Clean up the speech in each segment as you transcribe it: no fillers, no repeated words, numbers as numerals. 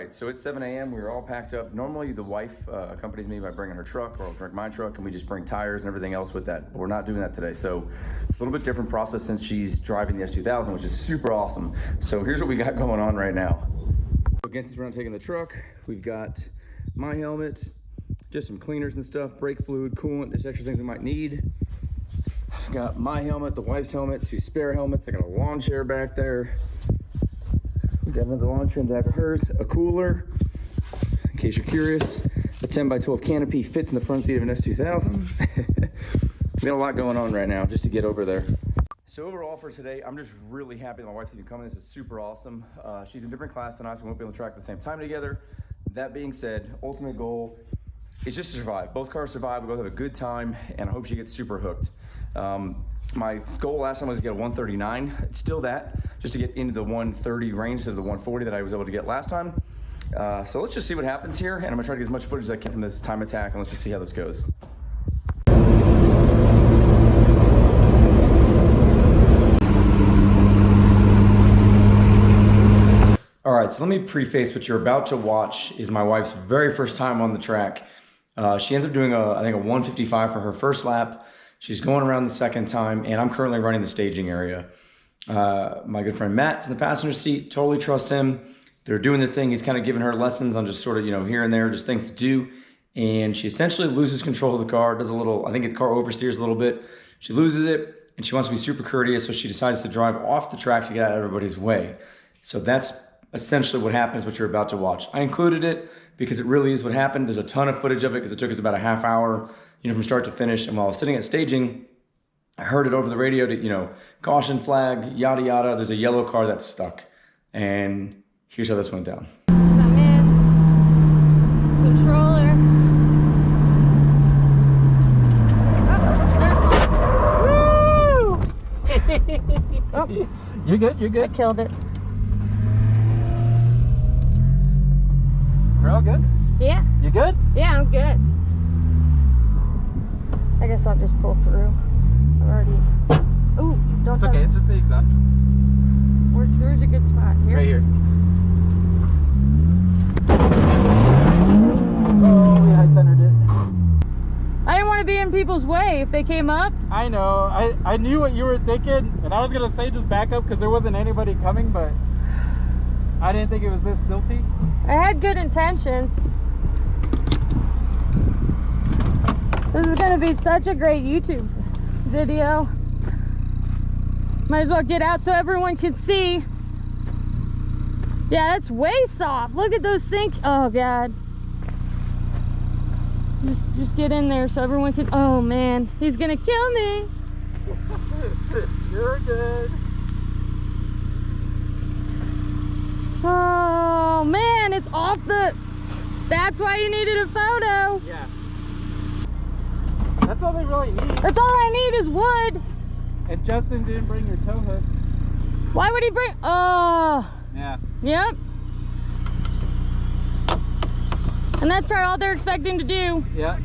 right, so it's 7 a.m. We were all packed up. Normally the wife accompanies me by bringing her truck, or I'll drink my truck and we just bring tires and everything else with that. But we're not doing that today. So it's a little bit different process since she's driving the S2000, which is super awesome. So here's what we got going on right now. Again, since we're not taking the truck, we've got my helmet, just some cleaners and stuff, brake fluid, coolant, just extra things we might need. I've got my helmet, the wife's helmet, 2 spare helmets. I got a lawn chair back there. We've got another lawn chair in the back of hers, a cooler, in case you're curious. The 10x12 canopy fits in the front seat of an S2000. We got a lot going on right now just to get over there. So overall for today, I'm just really happy that my wife's even coming. This is super awesome. She's in a different class than I, so we won't be on the track at the same time together. That being said, ultimate goal is just to survive. Both cars survive, we both have a good time, and I hope she gets super hooked. My goal last time was to get a 139. It's still that, just to get into the 130 range instead of the 140 that I was able to get last time. So let's just see what happens here, and I'm gonna try to get as much footage as I can from this time attack, and let's just see how this goes. All right, so let me preface what you're about to watch is my wife's very first time on the track. She ends up doing I think a 155 for her first lap. She's going around the second time, and I'm currently running the staging area. My good friend Matt's in the passenger seat, totally trust him. They're doing the thing. He's kind of giving her lessons on just sort of, here and there, just things to do. And she essentially loses control of the car, does a little, I think the car oversteers a little bit. She loses it, and she wants to be super courteous, so she decides to drive off the track to get out of everybody's way. So that's essentially what happens, what you're about to watch. I included it because it really is what happened. There's a ton of footage of it because it took us about a half hour, from start to finish. And while I was sitting at staging, I heard it over the radio to, caution flag, yada, yada. There's a yellow car that's stuck. And here's how this went down. I'm in. Controller. Oh, there's one. Woo! Oh. You're good, you're good. I killed it. We're all good? Yeah. You good? Yeah, I'm good. I guess I'll just pull through. I've already... Ooh, don't It's okay, it's just the exhaust. Where's a good spot? Here? Right here. Oh, we high centered it. I didn't want to be in people's way if they came up. I know. I knew what you were thinking, and I was going to say just back up because there wasn't anybody coming, but I didn't think it was this silty. I had good intentions. This is going to be such a great YouTube video. Might as well get out so everyone can see. Yeah, that's way soft. Look at those oh God. Just get in there so everyone can, oh man, he's going to kill me. You're good. Oh man, it's off the, that's why you needed a photo. Yeah. That's all they really need. That's all I need is wood. And Justin didn't bring your tow hook. Why would he bring, oh. Yeah. Yep. And that's probably all they're expecting to do. Yeah.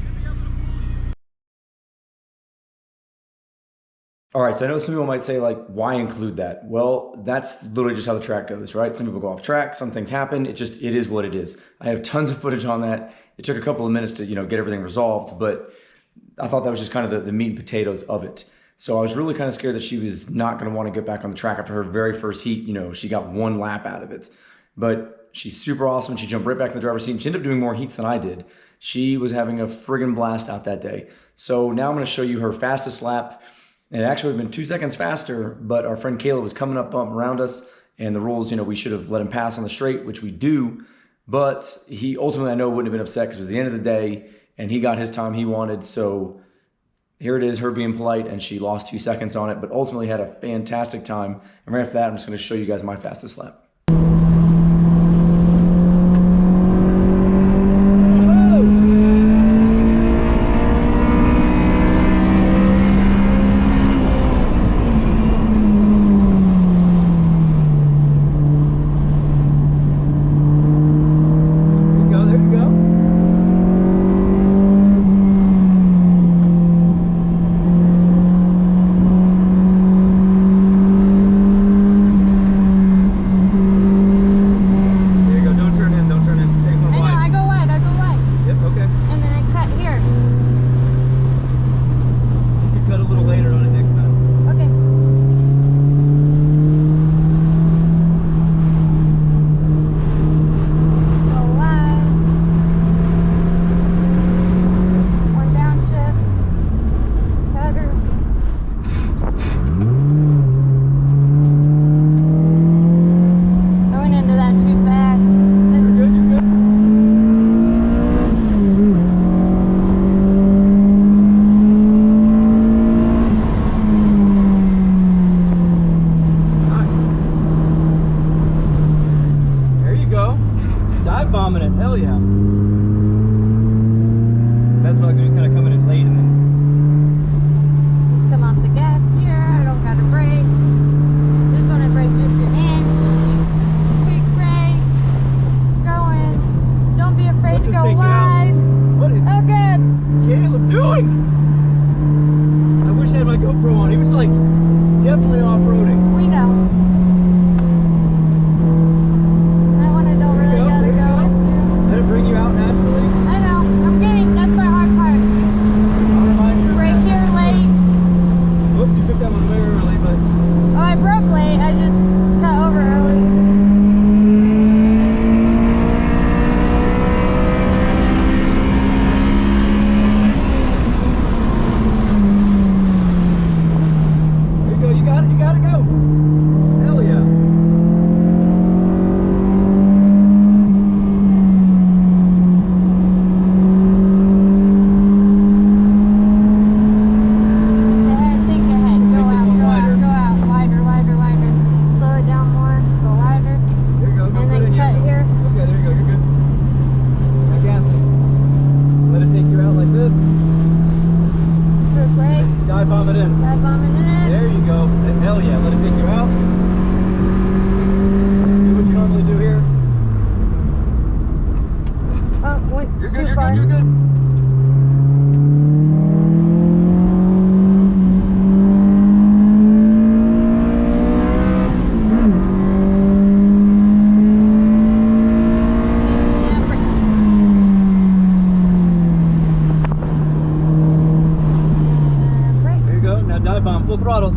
All right, so I know some people might say, why include that? Well, that's literally just how the track goes, right? Some people go off track, some things happen. It is what it is. I have tons of footage on that. It took a couple of minutes to, get everything resolved, but I thought that was just kind of the meat and potatoes of it. So I was really kind of scared that she was not going to want to get back on the track after her very first heat. She got 1 lap out of it. But she's super awesome. She jumped right back in the driver's seat. She ended up doing more heats than I did. She was having a friggin' blast out that day. So now I'm going to show you her fastest lap. And it actually would have been 2 seconds faster, but our friend Caleb was coming up around us, and the rules, we should have let him pass on the straight, which we do. But he ultimately, I know, wouldn't have been upset because it was the end of the day, and he got his time he wanted. So here it is, her being polite, and she lost 2 seconds on it, but ultimately had a fantastic time. And right after that, I'm just going to show you guys my fastest lap.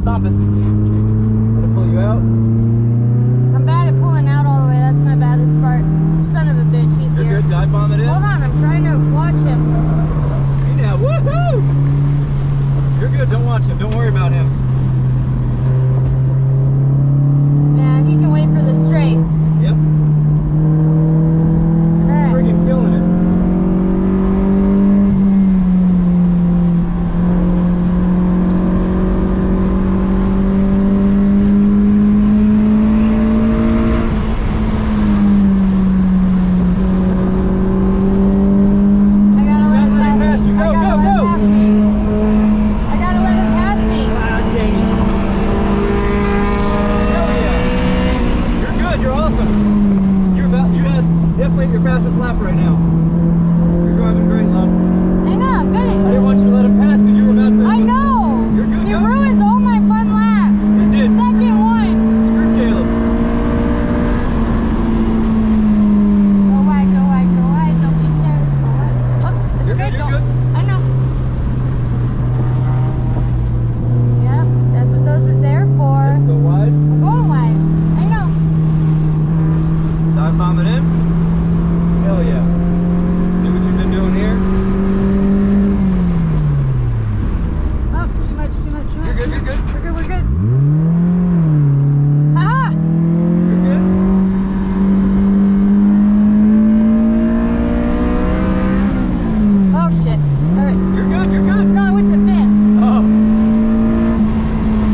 stop it. Let it pull you out. I'm bad at pulling out all the way. That's my baddest part. Son of a bitch, he's You're here. good. Dive bomb it in. Hold on, I'm trying to watch him. Hey now, woohoo! You're good. Don't watch him. Don't worry about him. Yeah, he can wait for the straight. Yep. Alright. Friggin' killing it. I gotta let him Let him pass you. Go, I gotta go, let him go. pass me. I gotta let him pass me. Ah, dang it. Hell yeah. You're good. You're awesome. You had definitely your fastest lap right now. You're driving great, love. I know, I'm good I at didn't it. want you to let him pass because you were about to. I know. You're good, He go. ruins all my fun laps. It's did. the second one. Screw Caleb. Go wide, go wide, go wide. Don't be scared. Go wide. Oh, it's You're good. good, you're Go. good. I know. Yep, that's what those are there for. Go wide. I'm going wide. I know. Dive bomb it in. Hell yeah. Do what you've been doing here. Oh, too much, too much, too much. You're good, you're good. We're good, we're good. Ah! You're good. Oh shit. Alright. You're good, you're good. No, I went to Finn. Oh,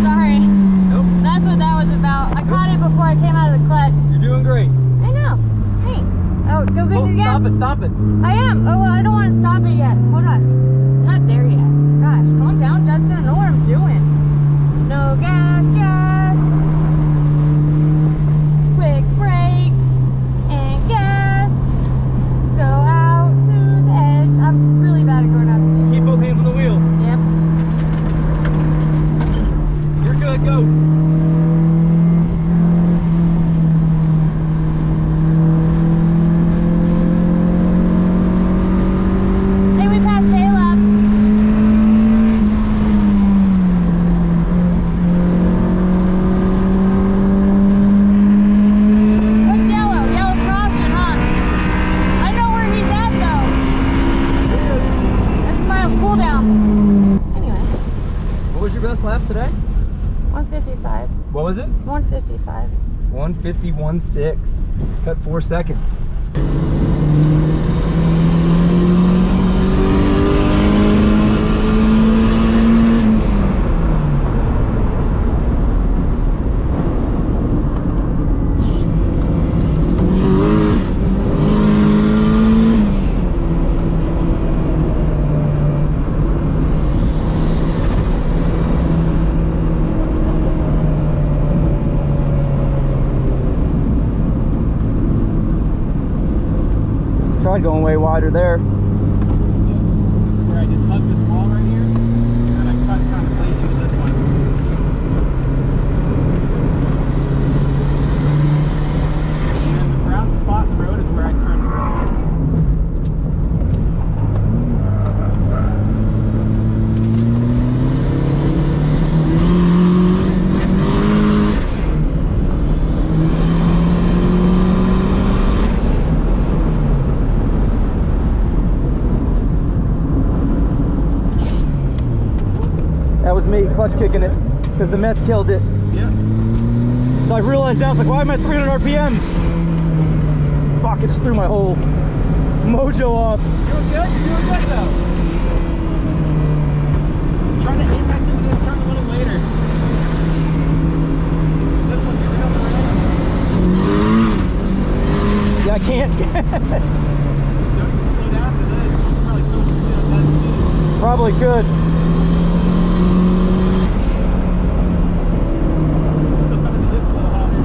Sorry. nope. That's what that was about. I caught it before I came out of the clutch. You're doing great. I know. Thanks. Oh, go get Oh, your gas. stop it, stop it. I am. Oh, well, I don't want to stop it yet. Hold on. I'm not there yet. Gosh, calm down, Justin. I know what I'm doing. No gas, gas. Quick break and gas. Go out to the edge. I'm really bad at going out to the edge. Keep both hands on the wheel. Yep. You're good, go. Hey, we passed Caleb. What's yellow? Yellow crossing, huh? I know where he's at though. That's my cool down. Anyway, What was your best lap today? 155. What was it? 155. 151.6. Cut 4 seconds. Tried going way wider there. This is where I just hugged this wall right here, and I cut kind of late into this one. And the brown spot in the road is where I turned earliest. That was me clutch kicking it because the meth killed it. Yeah. So I realized now, it's like, why am I at 300 RPMs? Fuck, it just threw my whole mojo off. You're doing good. You're doing good though. Try to apex into this turn a little later. This one, get rid of the Yeah, I can't. Don't even slow down for this. You can probably go speed on that speed. Probably could. Still coming to this a little hotter.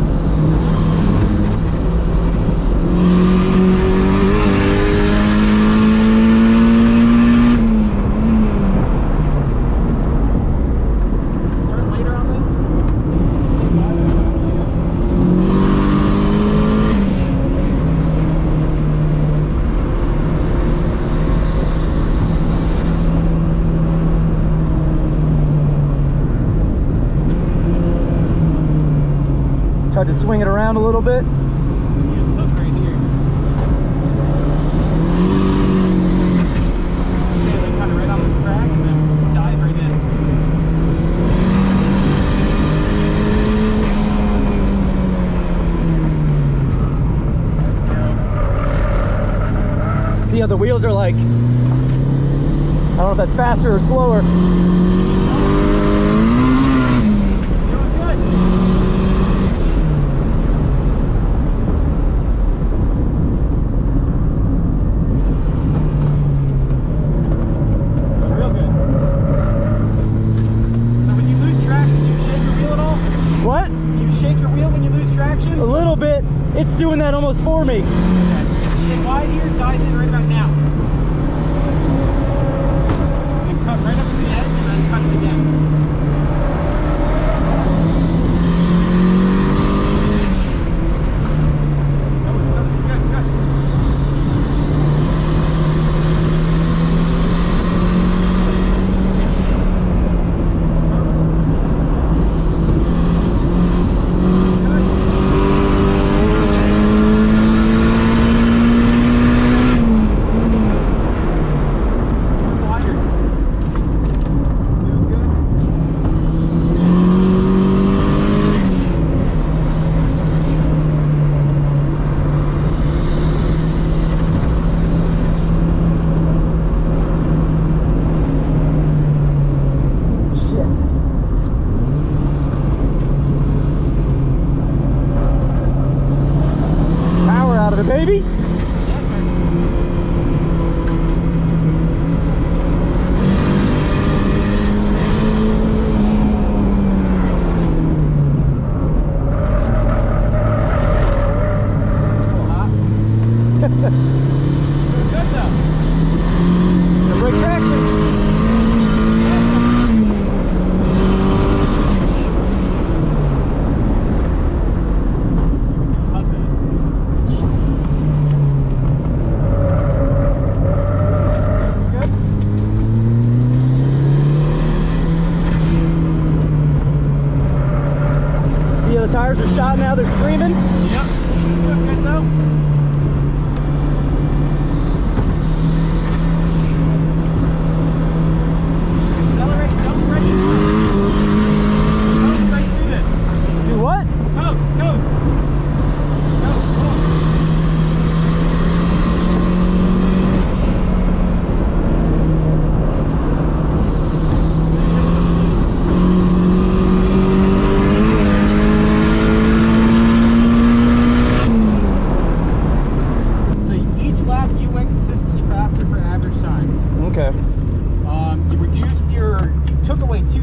Turn later on this. Stay wide. Tried to swing it around a little bit. You just look right here. Stay like kind of right on this crack and then dive right in. See how the wheels are like, I don't know if that's faster or slower. Doing good. Doing real good. So when you lose traction, do you shake your wheel at all? What? Do you shake your wheel when you lose traction? A little bit. It's doing that almost for me. Stay wide here, dive in right about now. And cut right up to the edge and then cut it again. Good, good. Baby. The tires are shot now, they're screaming. Yep. Doing good though. Accelerate, don't break it. Coast right through this. Do what? Coast, coast. Coast, coast.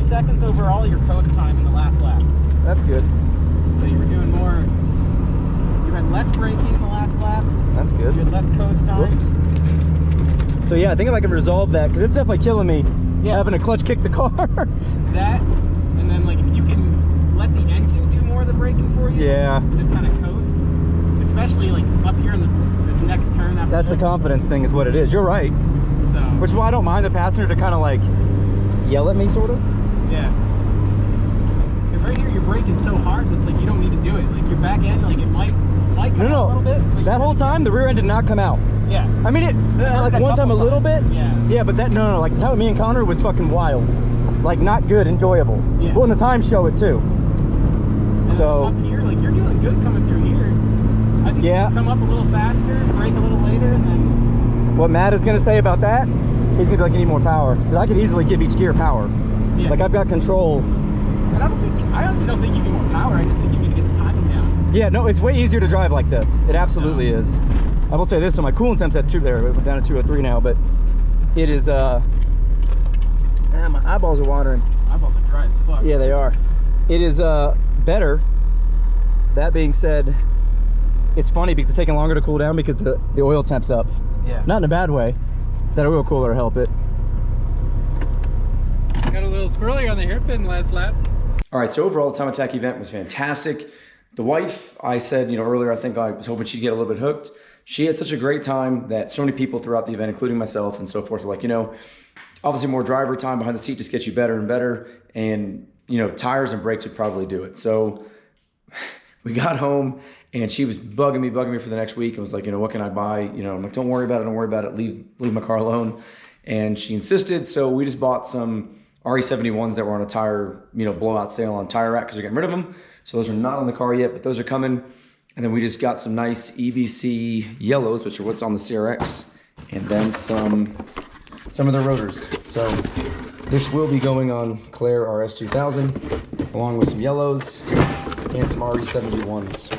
Seconds overall your coast time in the last lap. That's good. So you were doing more, you had less braking in the last lap. That's good. You had less coast time. Whoops. So yeah, I think if I can resolve that, because it's definitely killing me having to clutch kick the car. That, and then like if you can let the engine do more of the braking for you. Yeah. And just kind of coast. Especially like up here in this next turn after That's this. the confidence thing is what it is. You're right. So. Which is why I don't mind the passenger to kind of like yell at me sort of. Yeah. Because right here you're braking so hard that's like you don't need to do it. Like your back end, like it might come out a little bit. But that whole time the rear end did not come out. Yeah. I mean it like one time a little bit. Yeah. Yeah, but that no, like the time with me and Connor was fucking wild. Like not good, enjoyable. Yeah. Well, and the time show it too. And so up here, like you're doing good coming through here. I think you can come up a little faster, brake a little later, and then. What Matt is gonna say about that? He's gonna be like, you need more power. Because I could easily give each gear power. Yeah. Like I've got control. And I honestly don't think you need more power. I just think you need to get the timing down. Yeah, no, it's way easier to drive like this. It absolutely is. I will say this, so my coolant temp's at 2 there. It went down to 203 now, but it is my eyeballs are watering. Eyeballs are dry as fuck. Yeah, they are. It is better. That being said, it's funny because it's taking longer to cool down because the oil temp's up. Yeah. Not in a bad way. That oil cooler will help it. Got a little squirrely on the hairpin last lap. All right, so overall, the time attack event was fantastic. The wife, I said, earlier, I think I was hoping she'd get a little bit hooked. She had such a great time that so many people throughout the event, including myself and so forth, were like, obviously more driver time behind the seat just gets you better and better. And, tires and brakes would probably do it. So We got home and she was bugging me for the next week and was like, you know, what can I buy? You know, I'm like, don't worry about it. Leave my car alone. And she insisted. So we just bought some RE71s that were on a tire, you know, blowout sale on Tire Rack because they're getting rid of them. So those are not on the car yet, but those are coming. And then we just got some nice EBC yellows, which are what's on the CRX, and then some of their rotors. So this will be going on Claire RS2000, along with some yellows and some RE71s.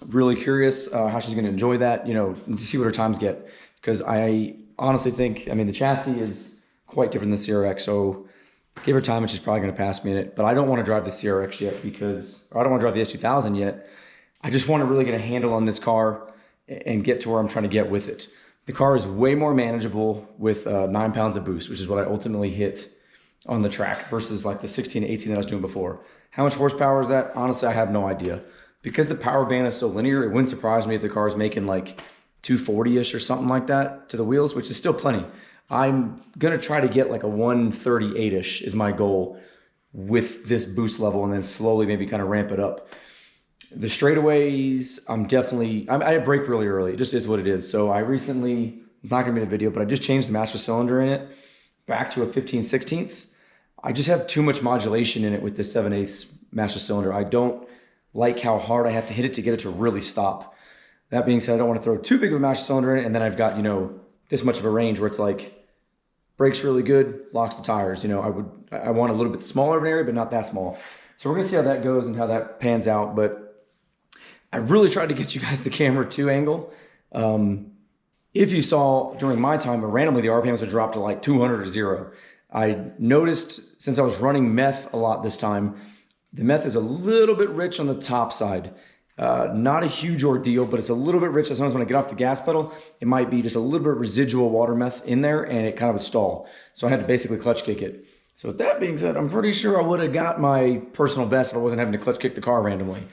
Really curious how she's gonna enjoy that, you know, to see what her times get. Because I honestly think, I mean, the chassis is quite different than the CRX, so give her time and she's probably gonna pass me in it. But I don't wanna drive the CRX yet because, or I don't wanna drive the S2000 yet. I just wanna really get a handle on this car and get to where I'm trying to get with it. The car is way more manageable with 9 pounds of boost, which is what I ultimately hit on the track versus like the 16 to 18 that I was doing before. How much horsepower is that? Honestly, I have no idea. Because the power band is so linear, it wouldn't surprise me if the car is making like 240-ish or something like that to the wheels, which is still plenty. I'm gonna try to get like a 138-ish is my goal with this boost level, and then slowly maybe kind of ramp it up. The straightaways, I brake really early. It just is what it is. So I recently, I'm not gonna be in a video, but I just changed the master cylinder in it back to a 15/16. I just have too much modulation in it with the 7/8 master cylinder. I don't like how hard I have to hit it to get it to really stop. That being said, I don't want to throw too big of a master cylinder in it, and then I've got, you know, this much of a range where it's like, brakes really good, locks the tires. You know, I want a little bit smaller of an area, but not that small. So we're gonna see how that goes and how that pans out, but I really tried to get you guys the camera 2 angle. If you saw during my time, randomly the RPMs would drop to like 200 or 0. I noticed since I was running meth a lot this time, the meth is a little bit rich on the top side. Not a huge ordeal, but it's a little bit rich. Sometimes when I get off the gas pedal, it might be just a little bit of residual water meth in there and it kind of would stall. So I had to basically clutch kick it. So with that being said, I'm pretty sure I would have got my personal best if I wasn't having to clutch kick the car randomly.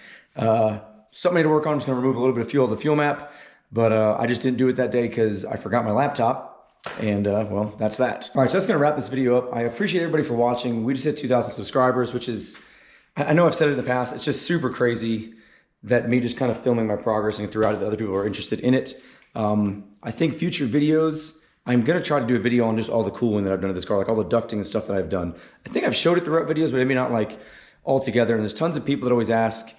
Something to work on. I'm just gonna remove a little bit of fuel of the fuel map, but I just didn't do it that day because I forgot my laptop, and well, that's that. All right, so that's gonna wrap this video up. I appreciate everybody for watching. We just hit 2,000 subscribers, which is, I know I've said it in the past, it's just super crazy that me just kind of filming my progress and throughout it, that other people are interested in it. I think future videos, I'm gonna try to do a video on just all the cooling that I've done to this car, like all the ducting and stuff that I've done. I think I've showed it throughout videos, but maybe not like all together. And there's tons of people that always ask,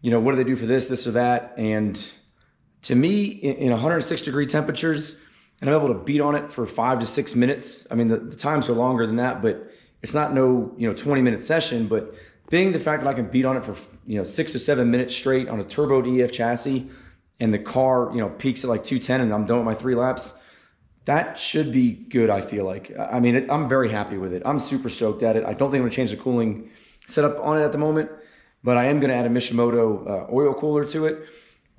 you know, what do they do for this or that? And to me, in 106-degree temperatures, and I'm able to beat on it for 5 to 6 minutes. I mean, the times are longer than that, but it's not no, you know, 20-minute session. But being the fact that I can beat on it for, you know, 6 to 7 minutes straight on a turboed EF chassis, and the car, you know, peaks at like 210, and I'm done with my 3 laps, that should be good, I feel like. I mean, I'm very happy with it. I'm super stoked at it. I don't think I'm gonna change the cooling setup on it at the moment, but I am gonna add a Mishimoto oil cooler to it.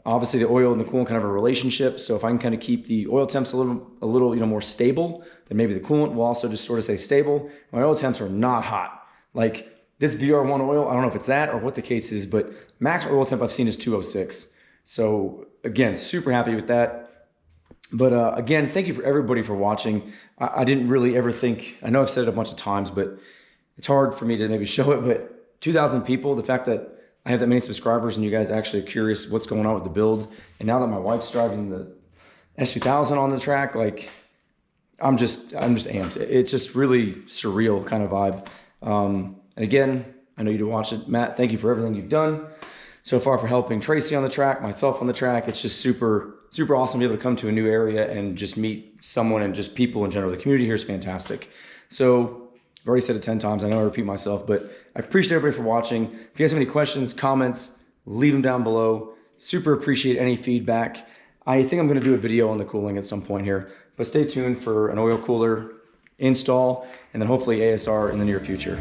Obviously, the oil and the coolant kind of have a relationship, so if I can kind of keep the oil temps a little, you know, more stable, then maybe the coolant will also just sort of stay stable. My oil temps are not hot. Like this VR1 oil, I don't know if it's that or what the case is, but max oil temp I've seen is 206. So again, super happy with that. But again, thank you for everybody for watching. I didn't really ever think, I know I've said it a bunch of times, but it's hard for me to maybe show it, but 2,000 people, the fact that I have that many subscribers and you guys actually are curious what's going on with the build. And now that my wife's driving the S2000 on the track, like I'm just amped. It's just really surreal kind of vibe. And again, I know you to watch it. Matt, thank you for everything you've done so far for helping Tracy on the track, myself on the track. It's just super, super awesome to be able to come to a new area and just meet someone and just people in general. The community here is fantastic. So I've already said it 10 times. I know I repeat myself, but I appreciate everybody for watching. If you guys have any questions, comments, leave them down below. Super appreciate any feedback. I think I'm gonna do a video on the cooling at some point here, but stay tuned for an oil cooler install and then hopefully ASR in the near future.